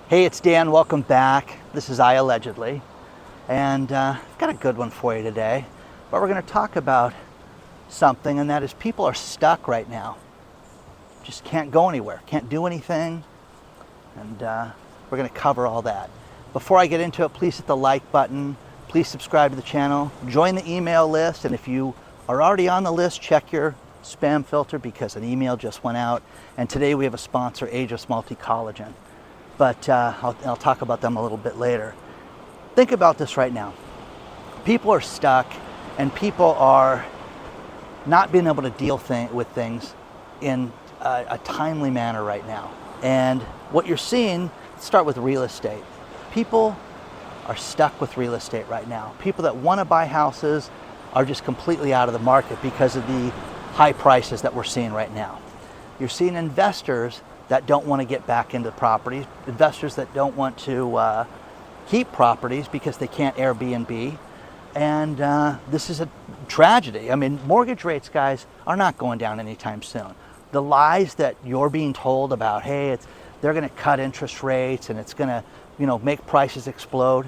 Hey, it's Dan. Welcome back. This is iAllegedly, and I've got a good one for you today. But we're going to talk about something, and that is people are stuck right now. Just can't go anywhere, can't do anything, and we're going to cover all that. Before I get into it, please hit the like button. Please subscribe to the channel. Join the email list, and if you are already on the list, check your spam filter because an email just went out. And today we have a sponsor, Ageless Collagen. But I'll talk about them a little bit later. Think about this right now. People are stuck, and people are not being able to deal with things in a timely manner right now. And what you're seeing, let's start with real estate. People are stuck with real estate right now. People that want to buy houses are just completely out of the market because of the high prices that we're seeing right now. You're seeing investors that don't want to get back into properties, investors that don't want to keep properties because they can't Airbnb. And this is a tragedy. I mean, mortgage rates, guys, are not going down anytime soon. The lies that you're being told about, hey, they're going to cut interest rates and it's going to, make prices explode.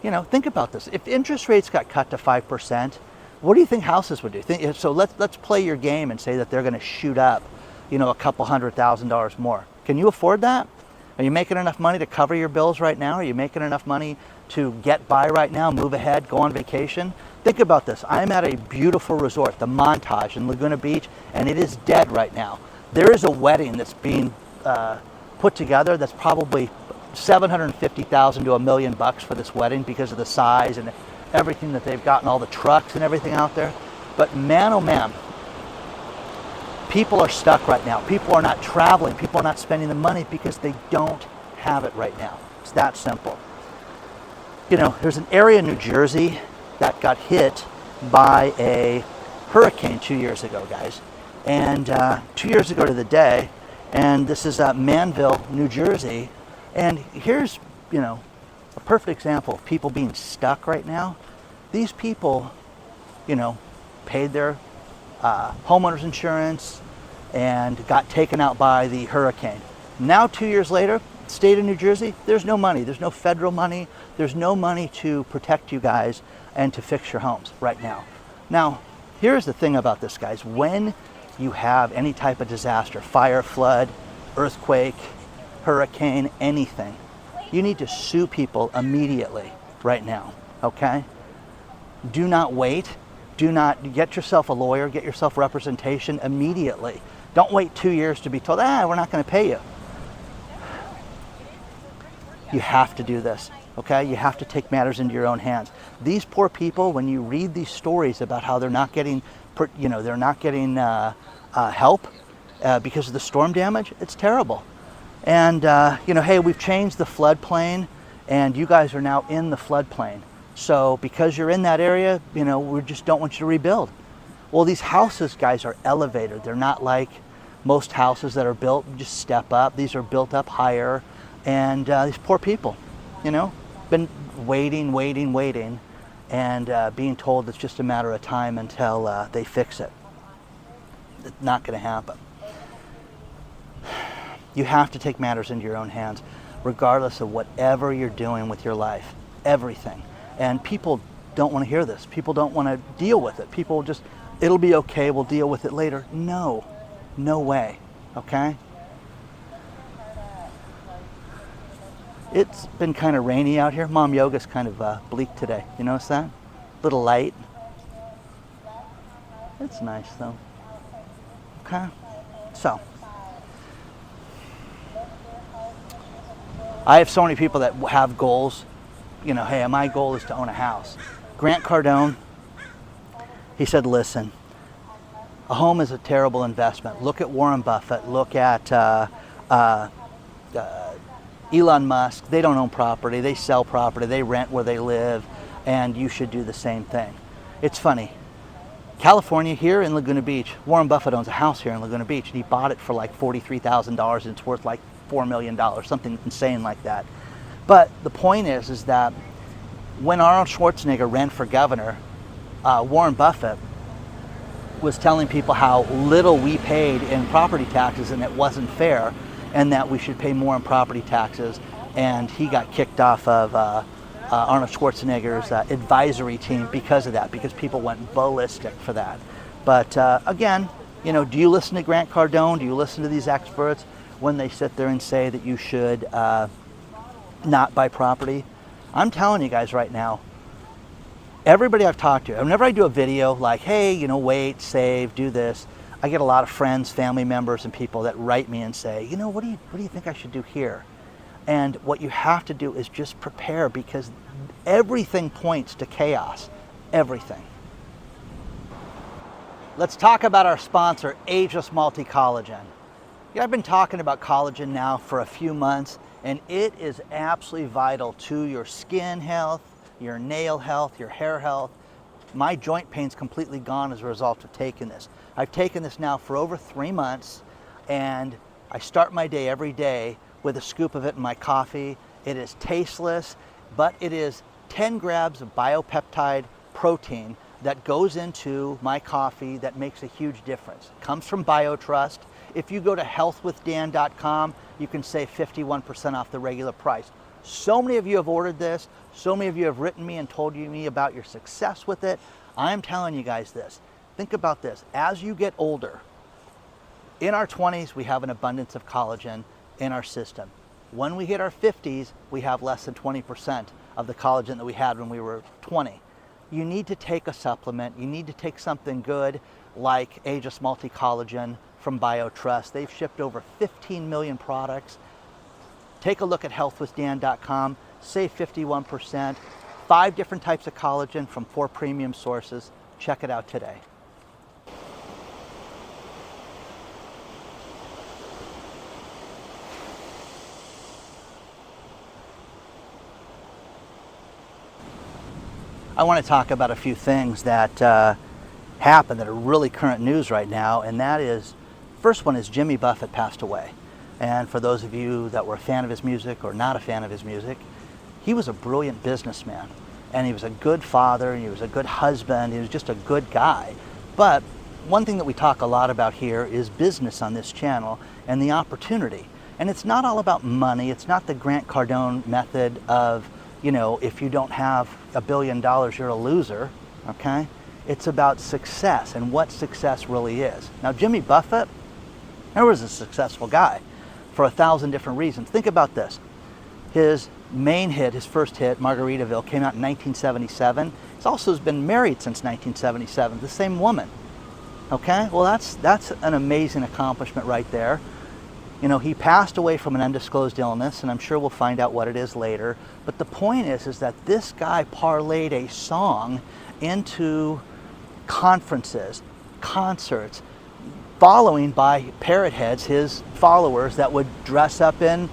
Think about this. If interest rates got cut to 5%, what do you think houses would do? So let's play your game and say that they're going to shoot up, a couple $100,000 more. Can you afford that? Are you making enough money to cover your bills right now? Are you making enough money to get by right now, move ahead, go on vacation? Think about this. I'm at a beautiful resort, the Montage in Laguna Beach, and it is dead right now. There is a wedding that's being put together that's probably $750,000 to $1 million for this wedding because of the size and everything that they've gotten, all the trucks and everything out there. But man, oh man, people are stuck right now. People are not traveling. People are not spending the money because they don't have it right now. It's that simple. There's an area in New Jersey that got hit by a hurricane 2 years ago, guys. And 2 years ago to the day, and this is Manville, New Jersey. And here's, a perfect example of people being stuck right now. These people, paid their homeowner's insurance and got taken out by the hurricane. Now 2 years later, state of New Jersey, there's no money. There's no federal money. There's no money to protect you guys and to fix your homes right now. Now, here's the thing about this, guys. When you have any type of disaster, fire, flood, earthquake, hurricane, anything, you need to sue people immediately right now, okay? Do not wait. Do not get yourself a lawyer, get yourself representation immediately. Don't wait 2 years to be told, we're not going to pay you. You have to do this, okay? You have to take matters into your own hands. These poor people, when you read these stories about how they're not getting, help because of the storm damage, it's terrible. And, hey, we've changed the floodplain, and you guys are now in the floodplain. So because you're in that area, we just don't want you to rebuild. Well, these houses, guys, are elevated. They're not like most houses that are built, just step up. These are built up higher. And these poor people, been waiting, and being told it's just a matter of time until they fix it. It's not going to happen. You have to take matters into your own hands, regardless of whatever you're doing with your life, everything. And people don't want to hear this. People don't want to deal with it. People just, it'll be okay, we'll deal with it later. No way, okay? It's been kind of rainy out here. Mom Yoga's kind of bleak today. You notice that? Little light. It's nice though. Okay, so. I have so many people that have goals. Hey, my goal is to own a house. Grant Cardone, he said, listen, a home is a terrible investment. Look at Warren Buffett. Look at Elon Musk. They don't own property. They sell property. They rent where they live. And you should do the same thing. It's funny. California, here in Laguna Beach, Warren Buffett owns a house here in Laguna Beach, and he bought it for like $43,000, and it's worth like $4 million, something insane like that. But the point is that when Arnold Schwarzenegger ran for governor, Warren Buffett was telling people how little we paid in property taxes and it wasn't fair, and that we should pay more in property taxes and he got kicked off of Arnold Schwarzenegger's advisory team because of that, because people went ballistic for that. But again, you know, do you listen to Grant Cardone? Do you listen to these experts when they sit there and say that you should not buy property? I'm telling you guys right now, everybody I've talked to, whenever I do a video like, hey, you know, wait, save, do this, I get a lot of friends, family members, and people that write me and say, you know, what do you think I should do here? And what you have to do is just prepare, because everything points to chaos. Everything. Let's talk about our sponsor, Ageless Multi-Collagen. Yeah, I've been talking about collagen now for a few months, and it is absolutely vital to your skin health, your nail health, your hair health. My joint pain's completely gone as a result of taking this. I've taken this now for over 3 months, and I start my day every day with a scoop of it in my coffee. It is tasteless, but it is 10 grams of biopeptide protein that goes into my coffee that makes a huge difference. It comes from BioTrust. If you go to healthwithdan.com, you can save 51% off the regular price. So many of you have ordered this. So many of you have written me and told me about your success with it. I'm telling you guys this. Think about this. As you get older, in our 20s, we have an abundance of collagen in our system. When we hit our 50s, we have less than 20% of the collagen that we had when we were 20. You need to take a supplement. You need to take something good like Ageless Multi-Collagen from BioTrust. They've shipped over 15 million products. Take a look at healthwithdan.com, save 51%, 5 different types of collagen from 4 premium sources. Check it out today. I want to talk about a few things that happen that are really current news right now, and that is, first one is Jimmy Buffett passed away. And for those of you that were a fan of his music or not a fan of his music, he was a brilliant businessman, and he was a good father, and he was a good husband, he was just a good guy. But one thing that we talk a lot about here is business on this channel and the opportunity. And it's not all about money. It's not the Grant Cardone method of, you know, if you don't have $1 billion, you're a loser, okay? It's about success and what success really is. Now, Jimmy Buffett, he was a successful guy for 1,000 different reasons. Think about this. His main hit, his first hit, Margaritaville, came out in 1977. He's also been married since 1977, the same woman, okay? Well, that's an amazing accomplishment right there. You know, he passed away from an undisclosed illness, and I'm sure we'll find out what it is later. But the point is that this guy parlayed a song into conferences, concerts, following by parrot heads, his followers that would dress up in,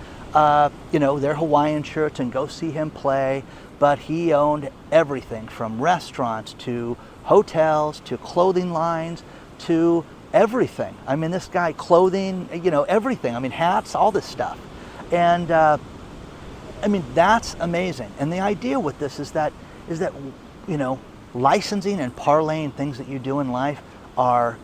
you know, their Hawaiian shirts and go see him play. But he owned everything from restaurants to hotels to clothing lines to everything. I mean, this guy, clothing, you know, everything. I mean, hats, all this stuff. And I mean, that's amazing. And the idea with this is that, you know, licensing and parlaying things that you do in life are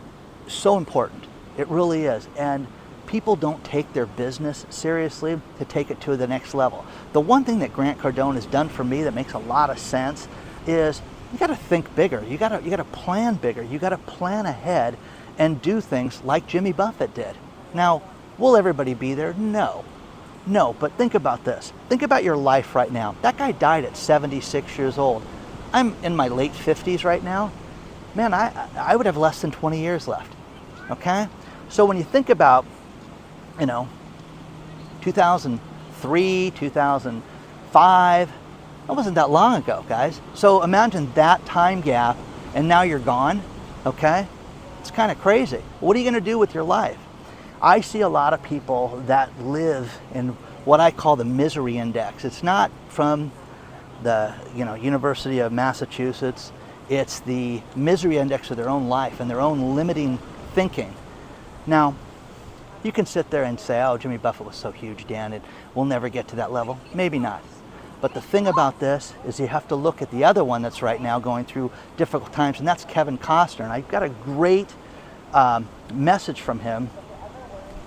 so important. It really is. And people don't take their business seriously to take it to the next level. The one thing that Grant Cardone has done for me that makes a lot of sense is you got to think bigger. You got to plan bigger. You got to plan ahead and do things like Jimmy Buffett did. Now, will everybody be there? No. No, but think about this. Think about your life right now. That guy died at 76 years old. I'm in my late 50s right now. Man, I would have less than 20 years left, okay? So when you think about, you know, 2003, 2005, that wasn't that long ago, guys. So imagine that time gap, and now you're gone, okay? It's kind of crazy. What are you going to do with your life? I see a lot of people that live in what I call the misery index. It's not from the, you know, University of Massachusetts. It's the misery index of their own life and their own limiting thinking. Now, you can sit there and say, oh, Jimmy Buffett was so huge, Dan, and we'll never get to that level. Maybe not. But the thing about this is you have to look at the other one that's right now going through difficult times, and that's Kevin Costner. And I've got a great message from him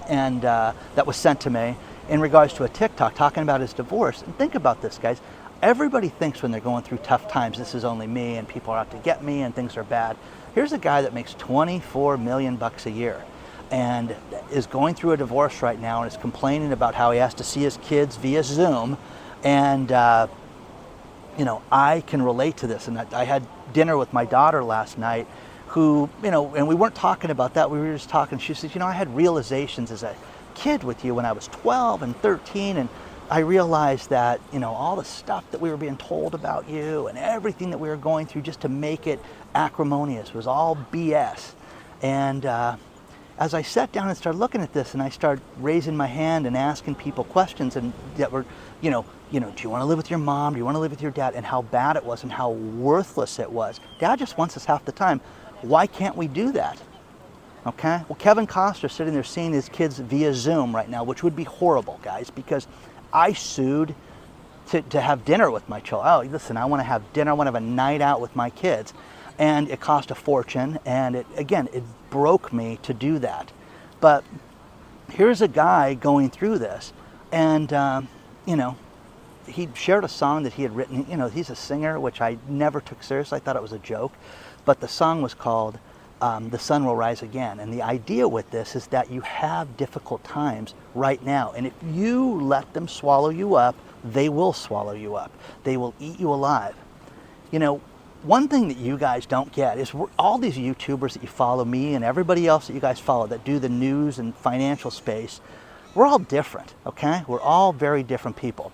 and that was sent to me. in regards to a TikTok talking about his divorce. And think about this, guys. Everybody thinks when they're going through tough times, this is only me and people are out to get me and things are bad. Here's a guy that makes $24 million a year and is going through a divorce right now and is complaining about how he has to see his kids via Zoom. And, you know, I can relate to this. And I had dinner with my daughter last night who, you know, and we weren't talking about that. We were just talking. She says, you know, I had realizations as a kid with you when I was 12 and 13. And I realized that, you know, all the stuff that we were being told about you and everything that we were going through just to make it acrimonious was all BS. And as I sat down and started looking at this and I started raising my hand and asking people questions and that were, you know, do you want to live with your mom? Do you want to live with your dad? And how bad it was and how worthless it was. Dad just wants us half the time. Why can't we do that? Okay? Well, Kevin Costner sitting there seeing his kids via Zoom right now, which would be horrible, guys, because I sued to have dinner with my children. Oh, listen, I want to have dinner. I want to have a night out with my kids. And it cost a fortune. And it broke me to do that. But here's a guy going through this. And, you know, he shared a song that he had written. You know, he's a singer, which I never took seriously. I thought it was a joke. But the song was called The Sun Will Rise Again. And the idea with this is that you have difficult times right now. And if you let them swallow you up, they will swallow you up. They will eat you alive. You know, one thing that you guys don't get is all these YouTubers that you follow, me and everybody else that you guys follow that do the news and financial space, we're all different, okay? We're all very different people.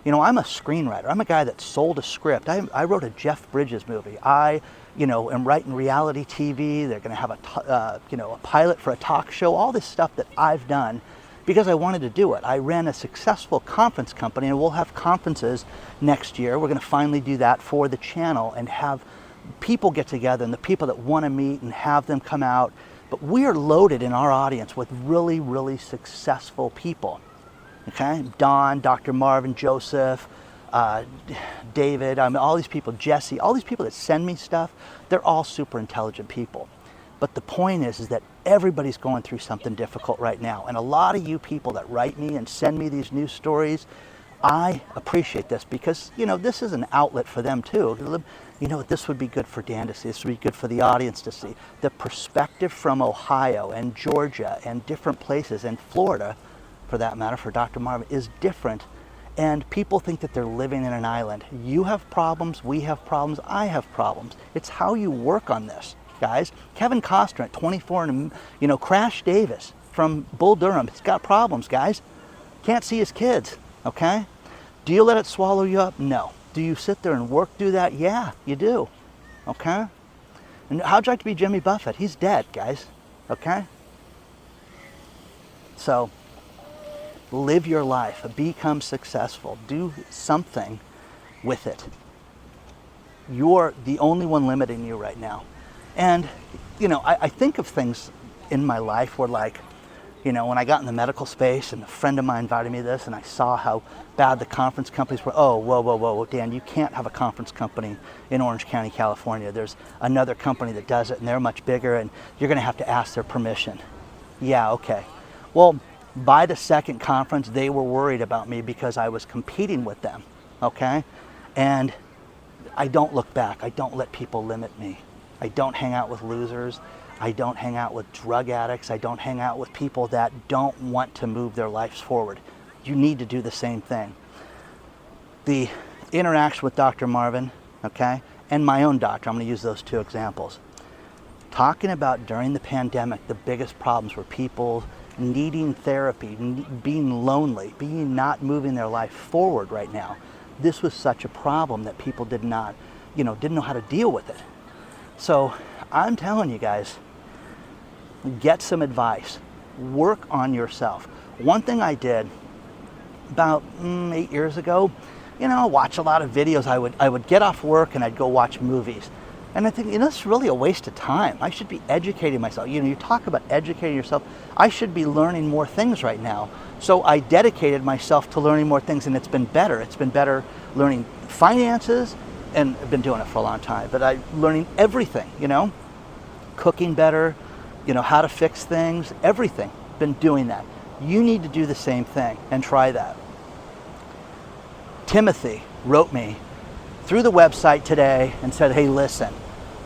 You know, I'm a screenwriter. I'm a guy that sold a script. I wrote a Jeff Bridges movie. I, you know, am writing reality TV. They're going to have a pilot for a talk show. All this stuff that I've done because I wanted to do it. I ran a successful conference company, and we'll have conferences next year. We're going to finally do that for the channel and have people get together and the people that want to meet and have them come out. But we are loaded in our audience with really, really successful people. Okay, Don, Dr. Marvin, Joseph, David, I mean, all these people, Jesse, all these people that send me stuff, they're all super intelligent people. But the point is that everybody's going through something difficult right now. And a lot of you people that write me and send me these news stories, I appreciate this because, you know, this is an outlet for them too. You know, this would be good for Dan to see. This would be good for the audience to see. The perspective from Ohio and Georgia and different places and Florida, for that matter, for Dr. Marvin, is different. And people think that they're living in an island. You have problems, we have problems, I have problems. It's how you work on this, guys. Kevin Costner at 24, and you know, Crash Davis from Bull Durham, he's got problems, guys. Can't see his kids, okay? Do you let it swallow you up? No. Do you sit there and work through that? Yeah, you do, okay? And how'd you like to be Jimmy Buffett? He's dead, guys, okay? So, live your life, become successful, do something with it. You're the only one limiting you right now. And, you know, I think of things in my life where, like, you know, when I got in the medical space and a friend of mine invited me to this and I saw how bad the conference companies were. Oh, whoa, Dan, you can't have a conference company in Orange County, California. There's another company that does it and they're much bigger and you're going to have to ask their permission. Yeah, okay. Well, by the second conference, they were worried about me because I was competing with them, okay? And I don't look back. I don't let people limit me. I don't hang out with losers. I don't hang out with drug addicts. I don't hang out with people that don't want to move their lives forward. You need to do the same thing. The interaction with Dr. Marvin, okay, and my own doctor, I'm going to use those two examples. Talking about during the pandemic, the biggest problems were people needing therapy, being lonely, being not moving their life forward right now. This was such a problem that people didn't know how to deal with it. So I'm telling you guys, get some advice, work on yourself. One thing I did about 8 years ago, you know, watch a lot of videos. I would get off work and I'd go watch movies. And I think, you know, it's really a waste of time. I should be educating myself. You know, you talk about educating yourself. I should be learning more things right now. So I dedicated myself to learning more things, and it's been better. It's been better learning finances, and I've been doing it for a long time, but I'm learning everything, you know, cooking better, you know, how to fix things, everything. Been doing that. You need to do the same thing and try that. Timothy wrote me through the website today and said, hey, listen,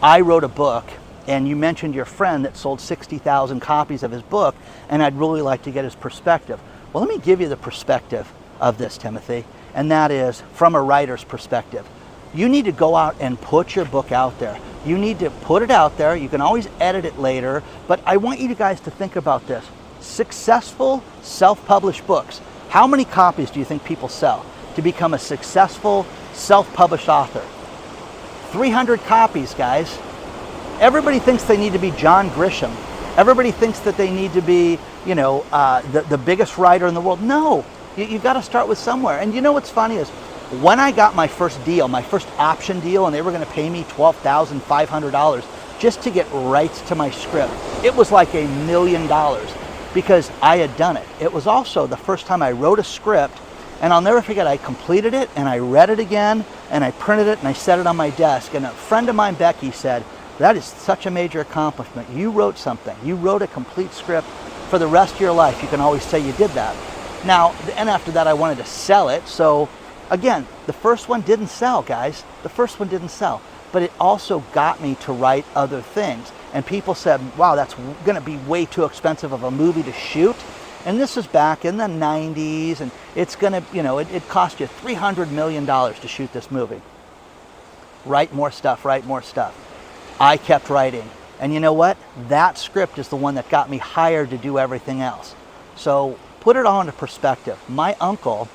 I wrote a book and you mentioned your friend that sold 60,000 copies of his book, and I'd really like to get his perspective. Well, let me give you the perspective of this, Timothy, and that is from a writer's perspective. You need to go out and put your book out there. You need to put it out there. You can always edit it later, but I want you guys to think about this. Successful self-published books. How many copies do you think people sell to become a successful self-published author? 300 copies, guys. Everybody thinks they need to be John Grisham. Everybody thinks that they need to be, the biggest writer in the world. No, you've got to start with somewhere. And you know what's funny is when I got my first deal, my first option deal, and they were going to pay me $12,500 just to get rights to my script, it was like $1 million because I had done it. It was also the first time I wrote a script, and I'll never forget, I completed it and I read it again and I printed it and I set it on my desk. And a friend of mine, Becky, said, that is such a major accomplishment. You wrote something. You wrote a complete script. For the rest of your life, you can always say you did that. Now, and after that, I wanted to sell it. So again, the first one didn't sell, guys. The first one didn't sell. But it also got me to write other things. And people said, wow, that's going to be way too expensive of a movie to shoot. And this is back in the 90s. And it's going to, it cost you $300 million to shoot this movie. Write more stuff, write more stuff. I kept writing. And you know what? That script is the one that got me hired to do everything else. So put it all into perspective. My uncle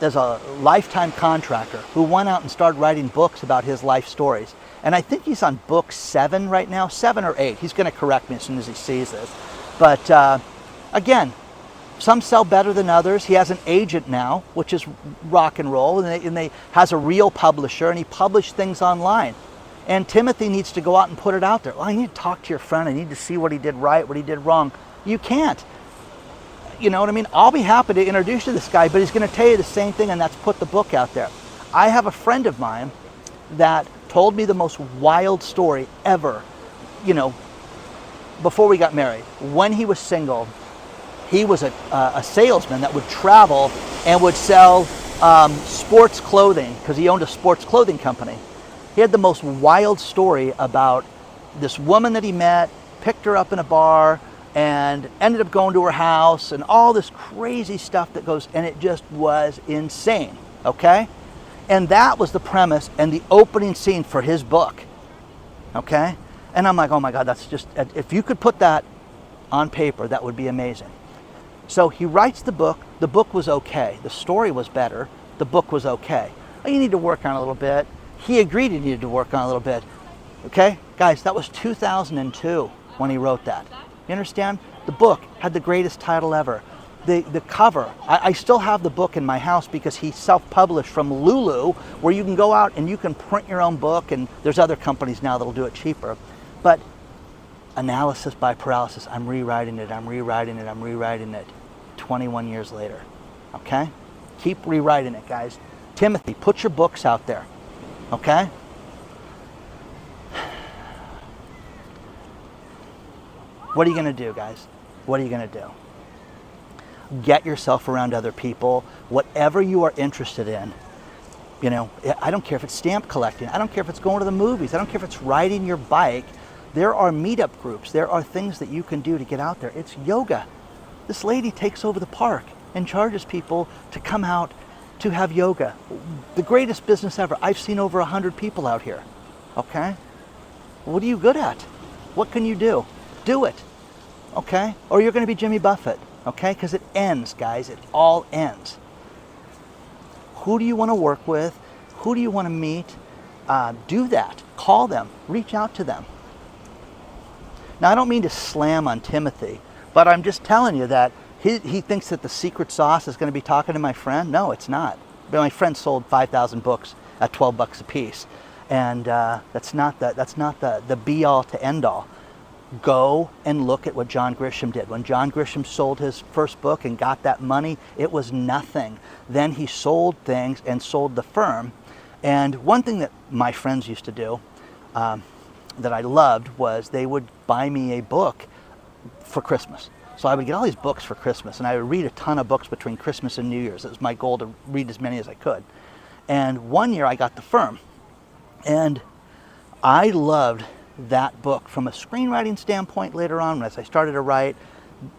is a lifetime contractor who went out and started writing books about his life stories. And I think he's on book 7 right now, 7 or 8. He's going to correct me as soon as he sees this. But again, some sell better than others. He has an agent now, which is rock and roll, and they has a real publisher, and he published things online. And Timothy needs to go out and put it out there. Well, I need to talk to your friend. I need to see what he did right, what he did wrong. You can't. You know what I mean? I'll be happy to introduce you to this guy, but he's going to tell you the same thing, and that's put the book out there. I have a friend of mine that told me the most wild story ever, before we got married. When he was single, he was a salesman that would travel and would sell sports clothing because he owned a sports clothing company. He had the most wild story about this woman that he met, picked her up in a bar, and ended up going to her house, and all this crazy stuff that goes, and it just was insane, okay? And that was the premise and the opening scene for his book, okay? And I'm like, oh my God, that's just, if you could put that on paper, that would be amazing. So he writes the book was okay. The story was better, the book was okay. Oh, you need to work on it a little bit. He agreed he needed to work on it a little bit. Okay, guys, that was 2002 when he wrote that. You understand? The book had the greatest title ever. The cover, I still have the book in my house because he self-published from Lulu, where you can go out and you can print your own book, and there's other companies now that'll do it cheaper. But analysis by paralysis, I'm rewriting it, I'm rewriting it, I'm rewriting it 21 years later. Okay? Keep rewriting it, guys. Timothy, put your books out there. Okay? What are you going to do, guys? What are you going to do? Get yourself around other people. Whatever you are interested in. I don't care if it's stamp collecting. I don't care if it's going to the movies. I don't care if it's riding your bike. There are meetup groups. There are things that you can do to get out there. It's yoga. This lady takes over the park and charges people to come out to have yoga. The greatest business ever. I've seen over 100 people out here. Okay? What are you good at? What can you do? Do it. Okay? Or you're going to be Jimmy Buffett. Okay? Because it ends, guys. It all ends. Who do you want to work with? Who do you want to meet? Do that. Call them. Reach out to them. Now, I don't mean to slam on Timothy, but I'm just telling you that he thinks that the secret sauce is going to be talking to my friend. No, it's not. But my friend sold 5,000 books at $12 a piece, and that's not the be all to end all. Go and look at what John Grisham did. When John Grisham sold his first book and got that money, it was nothing. Then he sold things and sold the firm. And one thing that my friends used to do that I loved was they would buy me a book for Christmas. So I would get all these books for Christmas, and I would read a ton of books between Christmas and New Year's. It was my goal to read as many as I could. And one year I got The Firm, and I loved that book from a screenwriting standpoint later on as I started to write.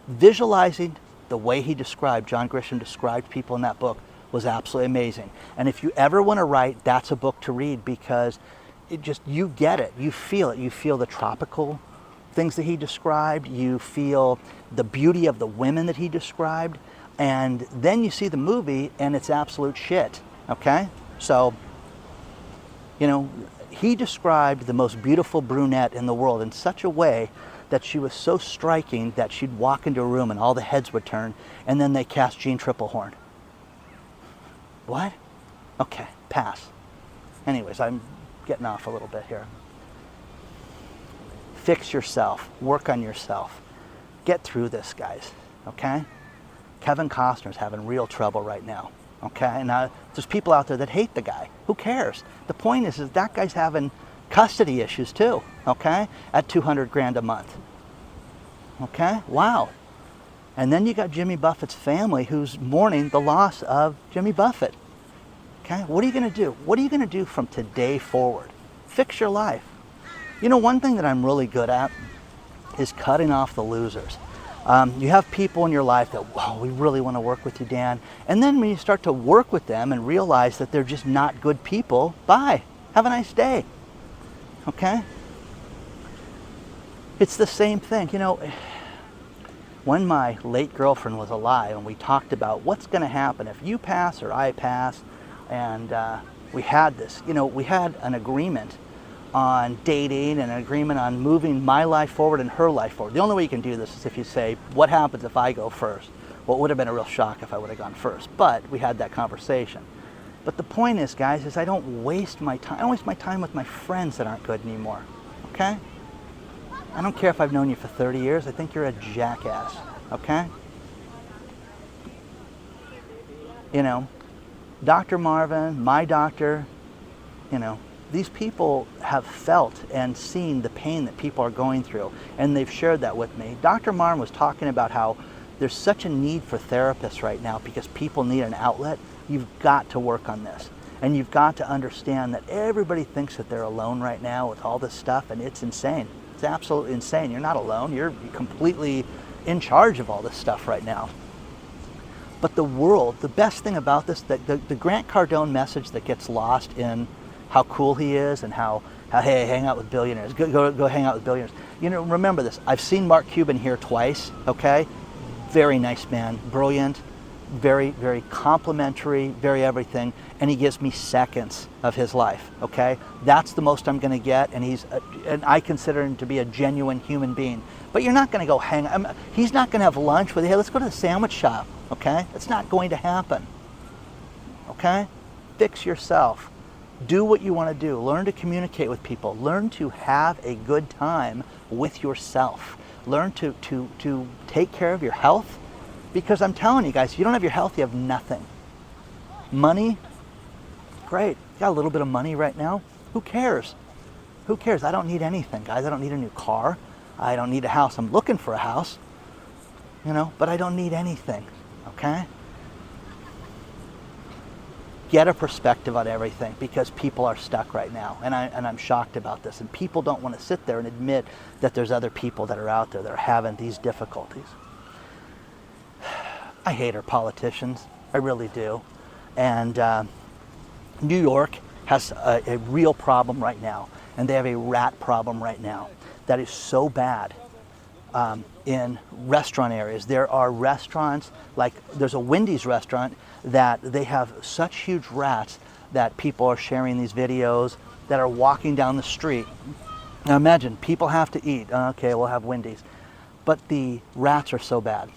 Visualizing the way he described, John Grisham described people in that book, was absolutely amazing. And if you ever want to write, that's a book to read, because it just, you get it, you feel it. You feel the tropical things that he described, you feel the beauty of the women that he described, and then you see the movie and it's absolute shit, okay? So, you know, he described the most beautiful brunette in the world in such a way that she was so striking that she'd walk into a room and all the heads would turn, and then they cast Jean Triplehorn. What? Okay, pass. Anyways, I'm getting off a little bit here. Fix yourself, work on yourself. Get through this, guys, okay? Kevin Costner's having real trouble right now, okay? Now, there's people out there that hate the guy. Who cares? The point is that guy's having custody issues too, okay? At $200,000 a month, okay? Wow. And then you got Jimmy Buffett's family who's mourning the loss of Jimmy Buffett, okay? What are you gonna do? What are you gonna do from today forward? Fix your life. You know, one thing that I'm really good at is cutting off the losers. You have people in your life that, wow, we really want to work with you, Dan. And then when you start to work with them and realize that they're just not good people, bye. Have a nice day. Okay? It's the same thing. You know, when my late girlfriend was alive and we talked about what's going to happen if you pass or I pass, and we had this, you know, we had an agreement on dating and an agreement on moving my life forward and her life forward. The only way you can do this is if you say, what happens if I go first? Well, it would have been a real shock if I would have gone first, but we had that conversation. But the point is, guys, is I don't waste my time. I don't waste my time with my friends that aren't good anymore, okay? I don't care if I've known you for 30 years. I think you're a jackass, okay? You know, Dr. Marvin, my doctor, you know, these people have felt and seen the pain that people are going through, and they've shared that with me. Dr. Marvin was talking about how there's such a need for therapists right now because people need an outlet. You've got to work on this, and you've got to understand that everybody thinks that they're alone right now with all this stuff, and it's insane. It's absolutely insane. You're not alone. You're completely in charge of all this stuff right now. But the world, the best thing about this, that the Grant Cardone message that gets lost in how cool he is and how hey, hang out with billionaires, go hang out with billionaires. You know, remember this, I've seen Mark Cuban here twice, okay? Very nice man, brilliant, very, very complimentary, very everything, and he gives me seconds of his life, okay? That's the most I'm gonna get, and I consider him to be a genuine human being. But you're not gonna go he's not gonna have lunch with you, hey, let's go to the sandwich shop, okay? It's not going to happen, okay? Fix yourself. Do what you want to do. Learn to communicate with people. Learn to have a good time with yourself. Learn to take care of your health, because I'm telling you guys, if you don't have your health, you have nothing. Money, great. You got a little bit of money right now. Who cares? Who cares? I don't need anything, guys. I don't need a new car. I don't need a house. I'm looking for a house, you know, but I don't need anything, okay? Get a perspective on everything, because people are stuck right now, and I'm shocked about this, and people don't want to sit there and admit that there's other people that are out there that are having these difficulties. I hate our politicians, I really do, and New York has a real problem right now, and they have a rat problem right now that is so bad. In restaurant areas, there are restaurants, like there's a Wendy's restaurant that they have such huge rats that people are sharing these videos that are walking down the street. Now imagine, people have to eat. Okay, we'll have Wendy's. But the rats are so bad.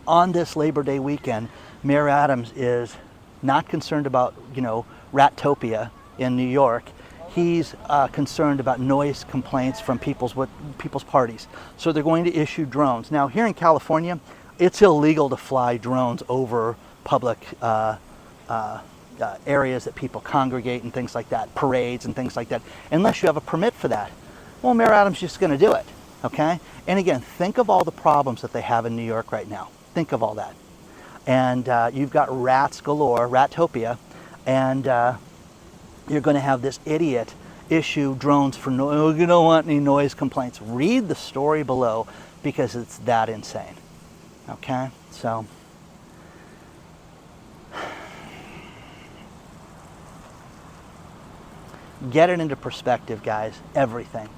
On this Labor Day weekend, Mayor Adams is not concerned about, you know, Rattopia in New York. He's concerned about noise complaints from people's parties. So they're going to issue drones. Now here in California, it's illegal to fly drones over public areas that people congregate and things like that, parades and things like that, unless you have a permit for that. Well, Mayor Adams is just going to do it, okay? And again, think of all the problems that they have in New York right now. Think of all that. And you've got rats galore, Ratopia, and you're going to have this idiot issue drones for you don't want any noise complaints. Read the story below because it's that insane. Okay, so get it into perspective, guys. Everything,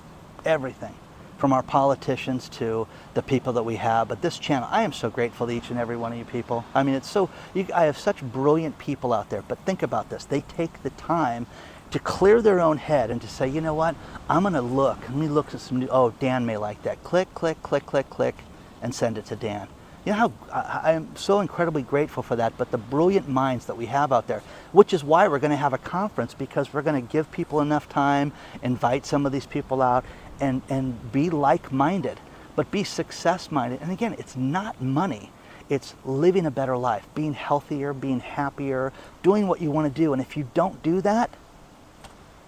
from our politicians to the people that we have. But this channel, I am so grateful to each and every one of you people. I mean, it's so, I have such brilliant people out there, but think about this. They take the time to clear their own head and to say, you know what, I'm gonna let me look at some new, oh, Dan may like that. Click, click, click, click, click, and send it to Dan. You know how I am so incredibly grateful for that, but the brilliant minds that we have out there, which is why we're gonna have a conference, because we're gonna give people enough time, invite some of these people out, and be like-minded, but be success-minded. And again, it's not money. It's living a better life, being healthier, being happier, doing what you want to do. And if you don't do that,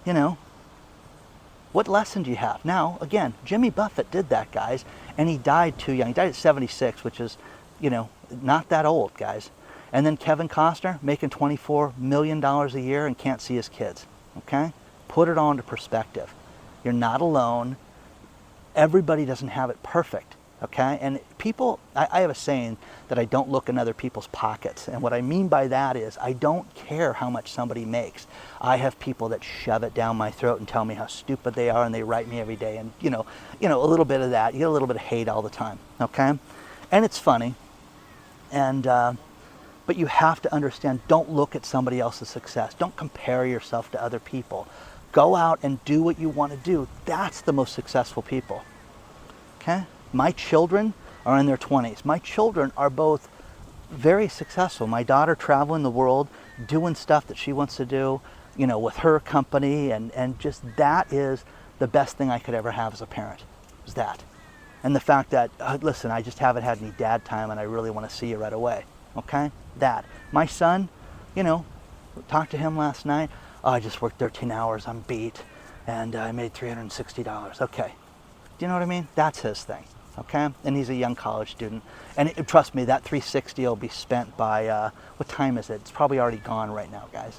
you know, what lesson do you have? Now, again, Jimmy Buffett did that, guys, and he died too young. He died at 76, which is, you know, not that old, guys. And then Kevin Costner making $24 million a year and can't see his kids, okay? Put it all into perspective. You're not alone. Everybody doesn't have it perfect, okay? And people, I have a saying that I don't look in other people's pockets. And what I mean by that is I don't care how much somebody makes. I have people that shove it down my throat and tell me how stupid they are, and they write me every day. And you know, a little bit of that. You get a little bit of hate all the time, okay? And it's funny. And but you have to understand, don't look at somebody else's success. Don't compare yourself to other people. Go out and do what you want to do. That's the most successful people, okay? My children are in their 20s. My children are both very successful. My daughter traveling the world, doing stuff that she wants to do, you know, with her company, and just that is the best thing I could ever have as a parent, is that. And the fact that, listen, I just haven't had any dad time and I really want to see you right away, okay? That. My son, you know, talked to him last night. Oh, I just worked 13 hours, I'm beat, and I made $360. Okay. Do you know what I mean? That's his thing, okay? And he's a young college student. And trust me, that 360 will be spent by, what time is it? It's probably already gone right now, guys.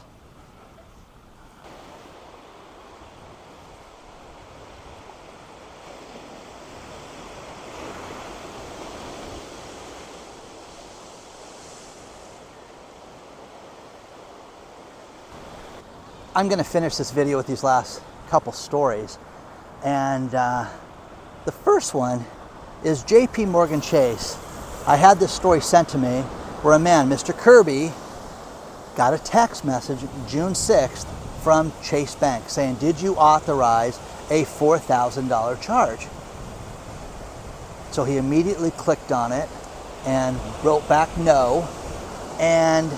I'm going to finish this video with these last couple stories. And the first one is JP Morgan Chase. I had this story sent to me where a man, Mr. Kirby, got a text message June 6th from Chase Bank saying, did you authorize a $4,000 charge? So he immediately clicked on it and wrote back no, and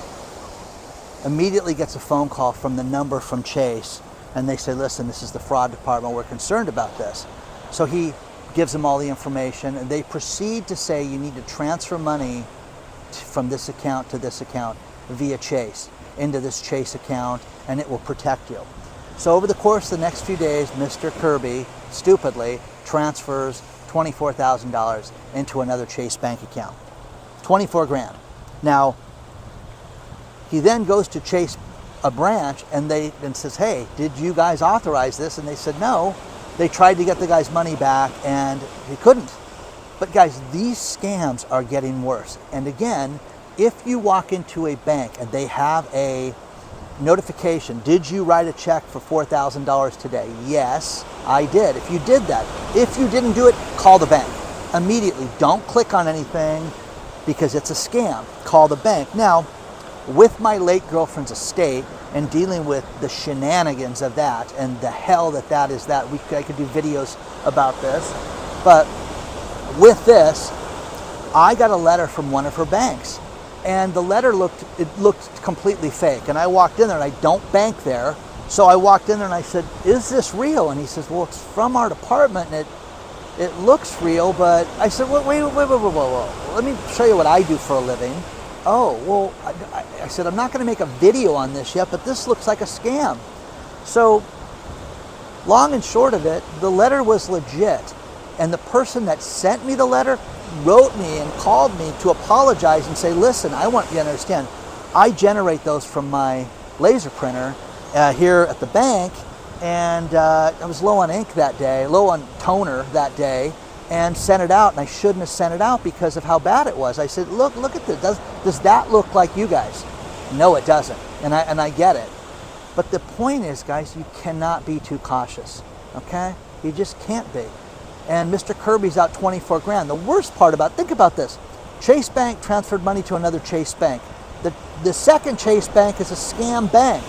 immediately gets a phone call from the number from Chase, and they say, listen, this is the fraud department, we're concerned about this. So he gives them all the information, and they proceed to say you need to transfer money from this account to this account via Chase into this Chase account, and it will protect you. So over the course of the next few days, Mr. Kirby stupidly transfers $24,000 into another Chase Bank account. 24 grand. Now, he then goes to Chase, a branch, and says, hey, did you guys authorize this? And they said no. They tried to get the guy's money back, and he couldn't. But guys, these scams are getting worse. And again, if you walk into a bank and they have a notification, did you write a check for $4,000 today? Yes, I did. If you did that, if you didn't do it, call the bank immediately. Don't click on anything because it's a scam. Call the bank. Now, with my late girlfriend's estate and dealing with the shenanigans of that and the hell that is, I could do videos about this. But with this, I got a letter from one of her banks, and the letter looked completely fake. And I walked in there, and I don't bank there. So I walked in there and I said, is this real? And he says, well, it's from our department and it looks real, but I said, wait, let me show you what I do for a living. Oh, well, I said, I'm not going to make a video on this yet, but this looks like a scam. So, long and short of it, the letter was legit. And the person that sent me the letter wrote me and called me to apologize and say, listen, I want you to understand, I generate those from my laser printer here at the bank, and I was low on ink that day, low on toner that day, and sent it out, and I shouldn't have sent it out because of how bad it was. I said, look at this. Does that look like you guys? No, it doesn't, and I get it. But the point is, guys, you cannot be too cautious, okay? You just can't be. And Mr. Kirby's out 24 grand. The worst part about, think about this. Chase Bank transferred money to another Chase Bank. The second Chase Bank is a scam bank.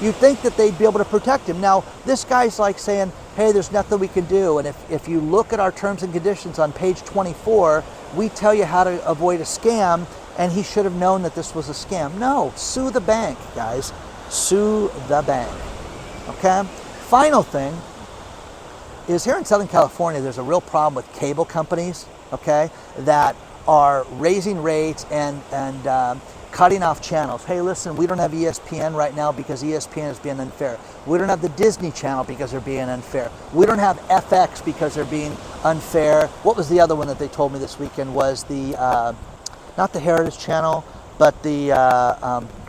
You'd think that they'd be able to protect him. Now, this guy's like saying, hey, there's nothing we can do. And if you look at our terms and conditions on page 24, we tell you how to avoid a scam, and he should have known that this was a scam. No, sue the bank, guys. Sue the bank, okay? Final thing is, here in Southern California, there's a real problem with cable companies, okay, that are raising rates and cutting off channels. Hey, listen, we don't have ESPN right now because ESPN is being unfair. We don't have the Disney Channel because they're being unfair. We don't have FX because they're being unfair. What was the other one that they told me this weekend was the, not the Heritage Channel, but the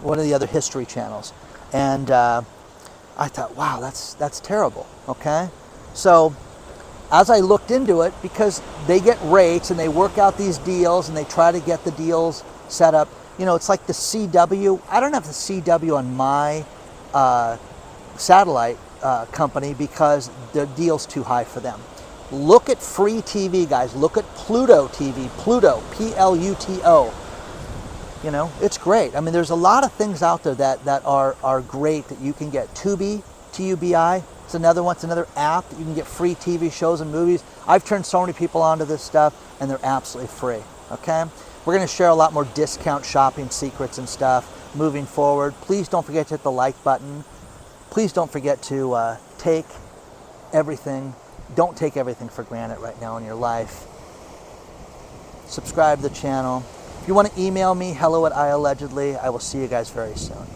one of the other history channels. And I thought, wow, that's terrible, okay? So as I looked into it, because they get rates and they work out these deals and they try to get the deals set up, you know, it's like the CW. I don't have the CW on my satellite company because the deal's too high for them. Look at free TV, guys. Look at Pluto TV, Pluto, Pluto. You know, it's great. I mean, there's a lot of things out there that are great that you can get. Tubi, Tubi, it's another one. It's another app that you can get free TV shows and movies. I've turned so many people onto this stuff, and they're absolutely free, okay? We're going to share a lot more discount shopping secrets and stuff moving forward. Please don't forget to hit the like button. Please don't forget to don't take everything for granted right now in your life. Subscribe to the channel. If you want to email me, hello@iAllegedly. I will see you guys very soon.